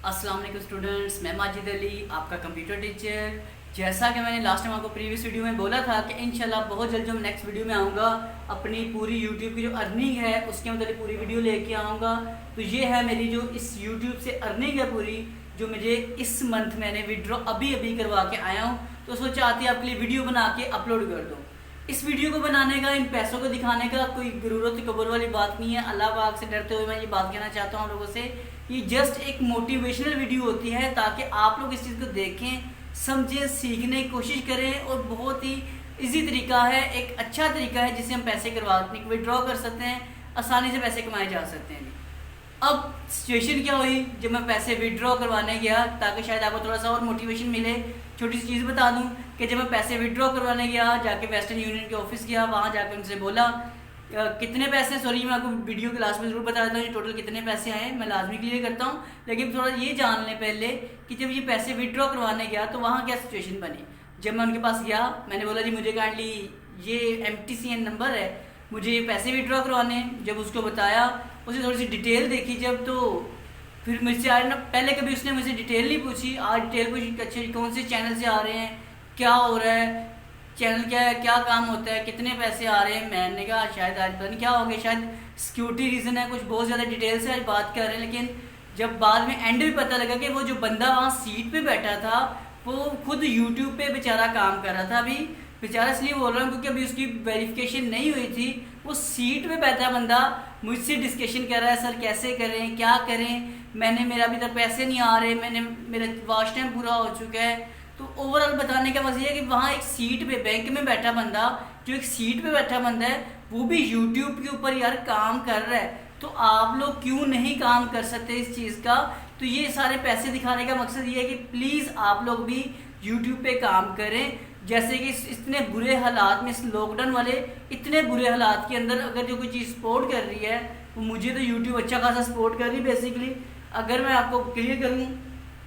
अस्सलाम वालेकुम स्टूडेंट्स, मैं माजिद अली आपका कंप्यूटर टीचर। जैसा कि मैंने लास्ट टाइम आपको प्रीवियस वीडियो में बोला था कि इंशाल्लाह बहुत जल्द जो मैं नेक्स्ट वीडियो में आऊँगा अपनी पूरी यूट्यूब की जो अर्निंग है उसके मतलब पूरी वीडियो लेके आऊँगा। तो ये है मेरी जो इस यूट्यूब से अर्निंग है पूरी, जो मुझे इस मंथ मैंने विड्रॉ अभी करवा के आया हूँ। तो सोचा आती है आपके लिए वीडियो बना के अपलोड कर दूँ। इस वीडियो को बनाने का, इन पैसों को दिखाने का कोई ज़रूरत कब्र वाली बात नहीं है। अल्लाह पाक से डरते हुए मैं ये बात कहना चाहता हूँ आप लोगों से, ये जस्ट एक मोटिवेशनल वीडियो होती है ताकि आप लोग इस चीज़ को देखें, समझें, सीखने की कोशिश करें। और बहुत ही इजी तरीका है, एक अच्छा तरीका है जिससे हम पैसे विड्रॉ कर सकते हैं, आसानी से पैसे कमाए जा सकते हैं। अब सिचुएशन क्या हुई जब मैं पैसे विड्रॉ करवाने गया, ताकि शायद आपको थोड़ा सा और मोटिवेशन मिले। छोटी सी चीज़ बता दूं कि जब मैं पैसे विड्रॉ करवाने गया, जाके वेस्टर्न यूनियन के ऑफिस गया, वहाँ जाकर उनसे बोला कितने पैसे, सॉरी मैं आपको वीडियो के लास्ट में ज़रूर बता देता हूँ टोटल कितने पैसे आए, मैं लाजमी क्लियर करता हूँ। लेकिन थोड़ा ये जान लें पहले कि जब ये पैसे विड्रॉ करवाने गया तो वहाँ क्या सिचुएशन बनी। जब मैं उनके पास गया, मैंने बोला जी मुझे काइंडली ये MTCN नंबर है, मुझे ये पैसे विड्रॉ करवाने। जब उसको बताया, उसे थोड़ी सी डिटेल देखी जब, तो फिर मुझसे आज ना, पहले कभी उसने मुझसे डिटेल नहीं पूछी, आज डिटेल पूछी कि अच्छे कौन से चैनल से आ रहे हैं, क्या हो रहा है, चैनल क्या है, क्या काम होता है, कितने पैसे आ रहे हैं। मैंने कहा शायद आज पता नहीं क्या हो गया, शायद सिक्योरिटी रीज़न है, कुछ बहुत ज़्यादा डिटेल से आज बात कर रहे हैं। लेकिन जब बाद में एंड में पता लगा कि वो जो बंदा वहाँ सीट पे बैठा था वो खुद यूट्यूब पे बेचारा काम कर रहा था। अभी बेचारा इसलिए बोल रहा हूँ क्योंकि अभी उसकी वेरिफिकेशन नहीं हुई थी। वो सीट पे बैठा बंदा मुझसे डिस्कशन कर रहा है, सर कैसे करें, क्या करें, मेरा अभी तक पैसे नहीं आ रहे, मेरा वॉच टाइम पूरा हो चुका है। तो ओवरऑल बताने का मसला है कि वहाँ एक सीट पे, बैंक में बैठा बंदा, जो एक सीट पे बैठा बंदा है, वो भी यूट्यूब के ऊपर यार काम कर रहा है। तो आप लोग क्यों नहीं काम कर सकते इस चीज़ का। तो ये सारे पैसे दिखाने का मकसद ये है कि प्लीज़ आप लोग भी यूट्यूब पे काम करें। जैसे कि इतने बुरे हालात में, इस लॉकडाउन वाले इतने बुरे हालात के अंदर अगर जो कोई चीज़ सपोर्ट कर रही है, तो मुझे तो यूट्यूब अच्छा खासा सपोर्ट कर रही है। बेसिकली अगर मैं आपको क्लियर करूँ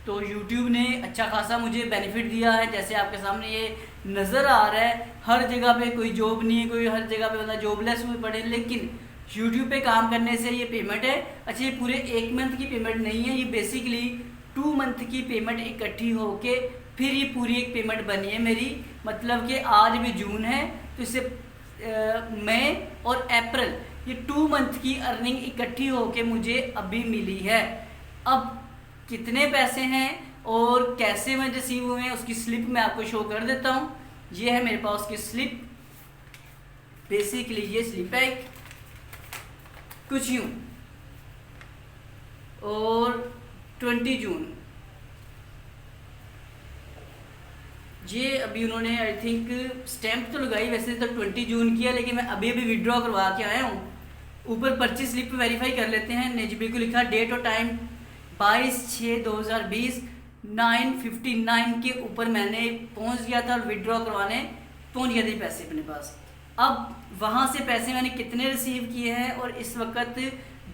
तो यूट्यूब ने अच्छा खासा मुझे बेनिफिट दिया है। जैसे आपके सामने ये नज़र आ रहा है, हर जगह पे कोई जॉब नहीं है, कोई हर जगह पे मतलब जॉबलेस हुए पड़े, लेकिन यूट्यूब पे काम करने से ये पेमेंट है। अच्छा, ये पूरे 1 मंथ की पेमेंट नहीं है, ये बेसिकली 2 मंथ की पेमेंट इकट्ठी होके फिर ये पूरी एक पेमेंट बनी है मेरी। मतलब कि आज भी जून है, तो इससे मई और अप्रैल, ये 2 मंथ की अर्निंग इकट्ठी होके मुझे अभी मिली है। अब कितने पैसे हैं और कैसे मैं रिसीव हुए हैं उसकी स्लिप मैं आपको शो कर देता हूँ। ये है मेरे पास की स्लिप, बेसिकली ये स्लिप है कुछ यूँ, और 20 जून ये अभी उन्होंने आई थिंक स्टैंप तो लगाई, वैसे तो 20 जून की है, लेकिन मैं अभी विड्रॉ करवा के आया हूँ। ऊपर पर्ची स्लिप पे वेरीफाई कर लेते हैं। नेजबी को लिखा, डेट और टाइम 22/6/2020 9:59 के ऊपर मैंने पहुँच गया था और विड्रॉ करवाने पहुँच गया थे पैसे अपने पास। अब वहाँ से पैसे मैंने कितने रिसीव किए हैं और इस वक्त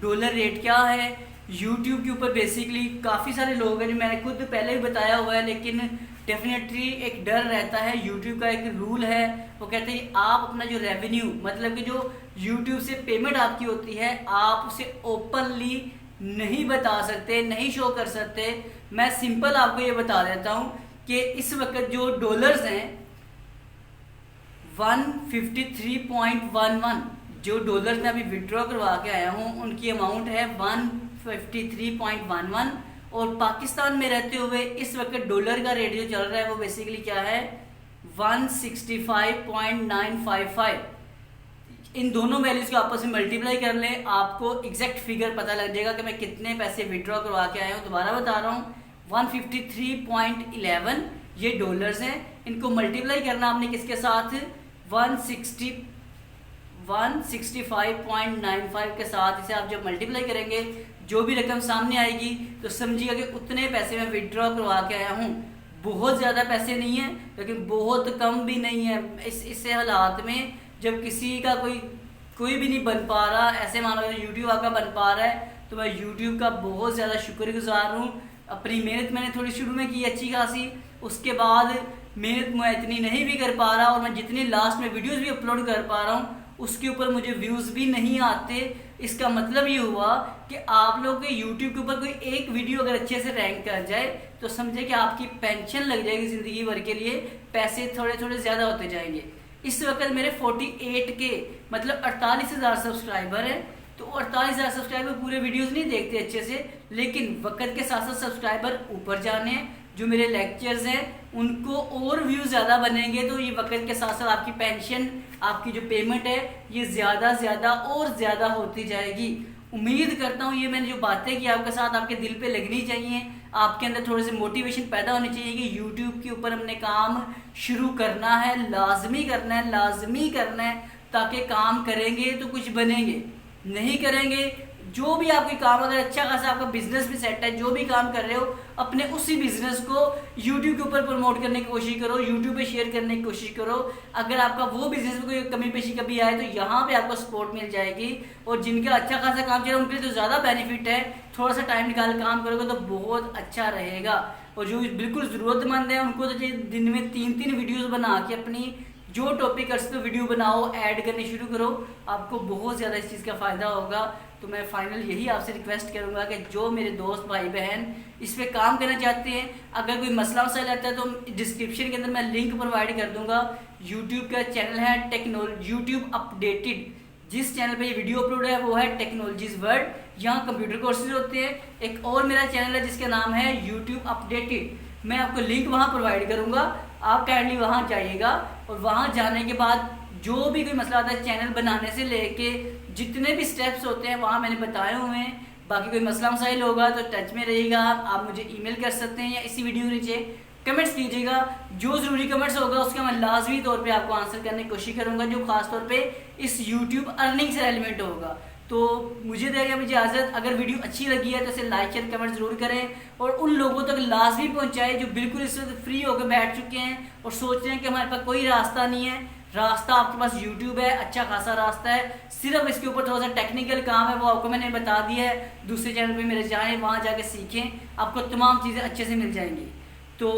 डॉलर रेट क्या है। यूट्यूब के ऊपर बेसिकली काफ़ी सारे लोग हैं, जो मैंने खुद पहले भी बताया हुआ है, लेकिन डेफिनेटली एक डर रहता है। यूट्यूब का एक रूल है, वो कहते हैं आप अपना जो रेवेन्यू, मतलब कि जो यूट्यूब से पेमेंट आपकी होती है, आप उसे ओपनली नहीं बता सकते, नहीं शो कर सकते। मैं सिंपल आपको ये बता देता हूँ कि इस वक्त जो डॉलर्स हैं 153.11, जो डॉलर्स मैं अभी विड्रॉ करवा के आया हूँ उनकी अमाउंट है 153.11। और पाकिस्तान में रहते हुए इस वक्त डॉलर का रेट जो चल रहा है वो बेसिकली क्या है 165.955। इन दोनों वैल्यूज़ को आपस में मल्टीप्लाई कर लें, आपको एग्जैक्ट फिगर पता लग जाएगा कि मैं कितने पैसे विड्रॉ करवा के आया हूँ। दोबारा बता रहा हूँ, 153.11 ये डॉलर्स हैं। इनको मल्टीप्लाई करना आपने किसके साथ, 165.95 के साथ। इसे आप जब मल्टीप्लाई करेंगे जो भी रकम सामने आएगी तो समझिएगा कि उतने पैसे मैं विड्रॉ करवा के आया हूँ। बहुत ज़्यादा पैसे नहीं है, लेकिन बहुत कम भी नहीं है। इससे हालात में जब किसी का कोई भी नहीं बन पा रहा, ऐसे मानो यूट्यूब आपका बन पा रहा है, तो मैं यूट्यूब का बहुत ज़्यादा शुक्रगुजार हूँ। अपनी मेहनत मैंने थोड़ी शुरू में की अच्छी खासी, उसके बाद मेहनत मैं इतनी नहीं भी कर पा रहा, और मैं जितनी लास्ट में वीडियोस भी अपलोड कर पा रहा हूँ उसके ऊपर मुझे व्यूज़ भी नहीं आते। इसका मतलब ये हुआ कि आप लोग के यूट्यूब के ऊपर कोई एक वीडियो अगर अच्छे से रैंक कर जाए तो समझे कि आपकी पेंशन लग जाएगी ज़िंदगी भर के लिए, पैसे थोड़े थोड़े ज़्यादा होते जाएंगे। इस वक्त मेरे 48 के मतलब 48,000 सब्सक्राइबर हैं। तो 48,000 सब्सक्राइबर पूरे वीडियोस नहीं देखते अच्छे से, लेकिन वक्त के साथ साथ सब्सक्राइबर ऊपर जाने हैं। जो मेरे लेक्चर्स हैं उनको और व्यूज़ ज़्यादा बनेंगे तो ये वक्त के साथ साथ आपकी पेंशन, आपकी जो पेमेंट है ये ज़्यादा और ज़्यादा होती जाएगी। उम्मीद करता हूँ ये मैंने जो बातें की आपके साथ आपके दिल पे लगनी चाहिए, आपके अंदर थोड़े से मोटिवेशन पैदा होनी चाहिए कि यूट्यूब के ऊपर हमने काम शुरू करना है, लाजमी करना है, ताकि काम करेंगे तो कुछ बनेंगे, नहीं करेंगे जो भी आपके काम, अगर अच्छा खासा आपका बिजनेस भी सेट है, जो भी काम कर रहे हो अपने उसी बिजनेस को यूट्यूब के ऊपर प्रमोट करने की कोशिश करो, यूट्यूब पे शेयर करने की कोशिश करो। अगर आपका वो बिजनेस में कोई कमी पेशी कभी आए तो यहाँ पे आपको सपोर्ट मिल जाएगी। और जिनका अच्छा खासा काम चल रहा है उनके लिए तो ज़्यादा बेनिफिट है, थोड़ा सा टाइम निकाल काम करोगे तो बहुत अच्छा रहेगा। और जो बिल्कुल ज़रूरतमंद है उनको तो दिन में 3-3 वीडियोज़ बना के अपनी जो टॉपिक कर सकते हो वीडियो बनाओ, ऐड करनी शुरू करो, आपको बहुत ज़्यादा इस चीज़ का फ़ायदा होगा। तो मैं फाइनल यही आपसे रिक्वेस्ट करूँगा कि जो मेरे दोस्त भाई बहन इस पे काम करना चाहते हैं, अगर कोई मसला वसाइल आता है तो डिस्क्रिप्शन के अंदर मैं लिंक प्रोवाइड कर दूँगा। यूट्यूब का चैनल है टेक्नोलॉजी यूट्यूब अपडेटेड, जिस चैनल पे ये वीडियो अपलोड है वो है टेक्नोलॉजीज वर्ल्ड, यहाँ कंप्यूटर कोर्सेज होते हैं। एक और मेरा चैनल है जिसका नाम है यूट्यूब अपडेटेड, मैं आपको लिंक वहाँ प्रोवाइड करूँगा, आप काइंडली वहाँ जाइएगा। और वहाँ जाने के बाद जो भी कोई मसला आता है चैनल बनाने से लेके जितने भी स्टेप्स होते हैं वहाँ मैंने बताए हुए हैं। बाकी कोई मसला मसाइल होगा तो टच में रहिएगा, आप मुझे ईमेल कर सकते हैं या इसी वीडियो के नीचे कमेंट्स कीजिएगा। जो ज़रूरी कमेंट्स होगा उसका मैं लाजमी तौर पे आपको आंसर करने की कोशिश करूँगा, जो खास तौर पे इस यूट्यूब अर्निंग से रिलेवेंट होगा। तो मुझे देगा मुझे इजाज़त। अगर वीडियो अच्छी लगी है तो इसे लाइक शेयर कमेंट ज़रूर करें और उन लोगों तक लाजमी पहुँचाएं जो बिल्कुल इस वक्त फ्री होकर बैठ चुके हैं और सोच रहे हैं कि हमारे पास कोई रास्ता नहीं है। रास्ता आपके पास यूट्यूब है, अच्छा खासा रास्ता है, सिर्फ इसके ऊपर थोड़ा सा टेक्निकल काम है, वो आपको मैंने बता दिया है। दूसरे चैनल पे मेरे जाएं, वहाँ जाके सीखें, आपको तमाम चीज़ें अच्छे से मिल जाएंगी। तो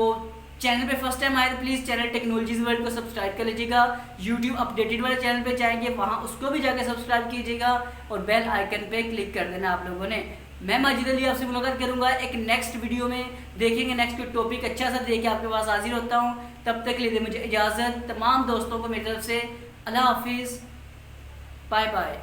चैनल पे फर्स्ट टाइम आए तो प्लीज़ चैनल टेक्नोलॉजीज वर्ल्ड को सब्सक्राइब कर लीजिएगा। यूट्यूब अपडेटेड वाले चैनल पे जाएंगे वहाँ उसको भी जाके सब्सक्राइब कीजिएगा और बेल आइकन पे क्लिक कर देना आप लोगों ने। मैं माजिद अली आपसे मुलाकात करूंगा एक नेक्स्ट वीडियो में, देखेंगे नेक्स्ट कोई टॉपिक अच्छा सा देके आपके पास हाजिर होता हूँ। तब तक के लिए मुझे इजाज़त, तमाम दोस्तों को मेरी तरफ से अल्लाह हाफिज़, बाय बाय।